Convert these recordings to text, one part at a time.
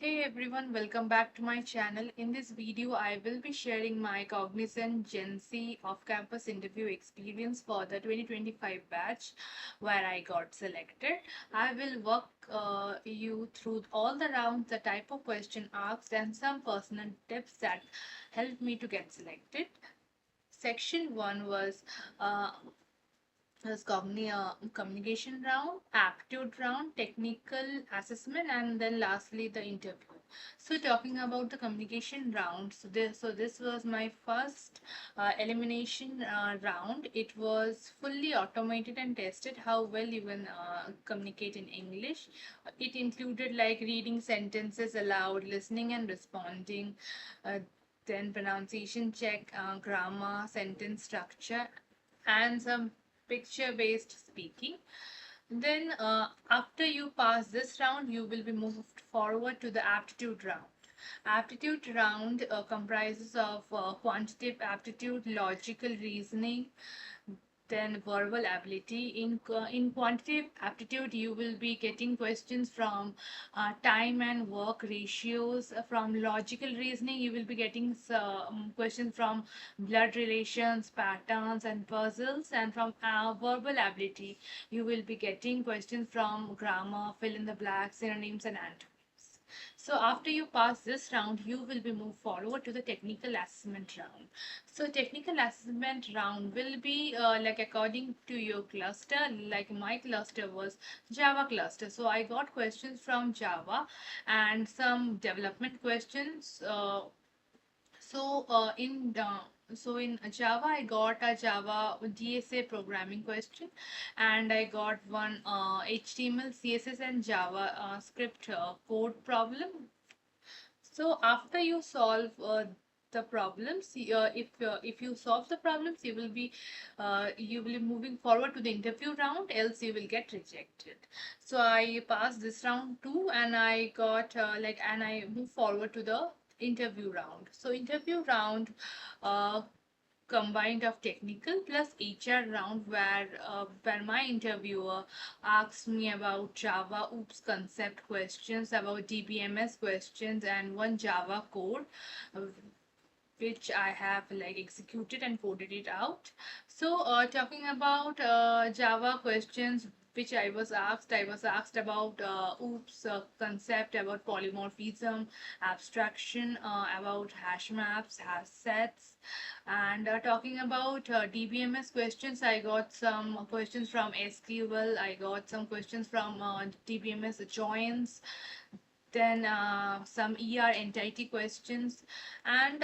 Hey everyone, welcome back to my channel. In this video, I will be sharing my Cognizant Gen Z off-campus interview experience for the 2025 batch where I got selected. I will walk you through all the rounds, the type of question asked, and some personal tips that helped me to get selected. Section 1 was communication round, aptitude round, technical assessment, and then lastly the interview. So talking about the communication round, so this was my first elimination round. It was fully automated and tested how well you can communicate in English. It included like reading sentences aloud, listening and responding. Uh, then pronunciation check, grammar, sentence structure, and some picture based speaking. Then, after you pass this round, you will be moved forward to the aptitude round. Aptitude round comprises of quantitative aptitude, logical reasoning, then verbal ability. In quantitative aptitude, you will be getting questions from time and work ratios. From logical reasoning, you will be getting some questions from blood relations, patterns, and puzzles. And from verbal ability, you will be getting questions from grammar, fill in the blanks, synonyms, and antonyms. So after you pass this round, you will be moved forward to the technical assessment round. So technical assessment round will be like according to your cluster. Like my cluster was Java cluster. So I got questions from Java and some development questions. In Java, I got a Java DSA programming question, and I got one HTML, CSS, and Java script code problem. So after you solve the problems, if you solve the problems, you will be moving forward to the interview round. Else you will get rejected. So I passed this round too, and I got and I move forward to the interview round. So interview round uh, combined of technical plus HR round where my interviewer asked me about Java OOPS concept questions, about DBMS questions, and one Java code uh, which I have like executed and coded it out. So talking about Java questions which I was asked about OOPS concept, about polymorphism, abstraction, about hash maps, hash sets, and talking about DBMS questions, I got some questions from SQL, I got some questions from DBMS joins, then some ER entity questions, and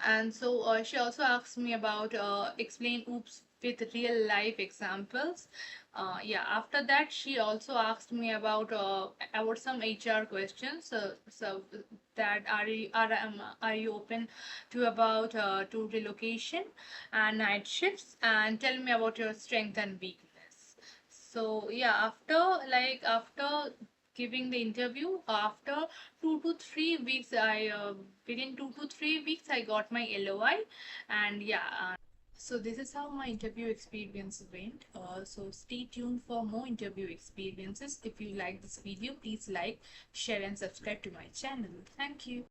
and so she also asked me about explain OOPS with real life examples. After that, she also asked me about some HR questions. So that are you open to about to relocation and night shifts, and tell me about your strength and weakness. So after giving the interview, after 2 to 3 weeks, I within 2 to 3 weeks I got my LOI, and so this is how my interview experience went. So stay tuned for more interview experiences. If you like this video, please like, share, and subscribe to my channel. Thank you.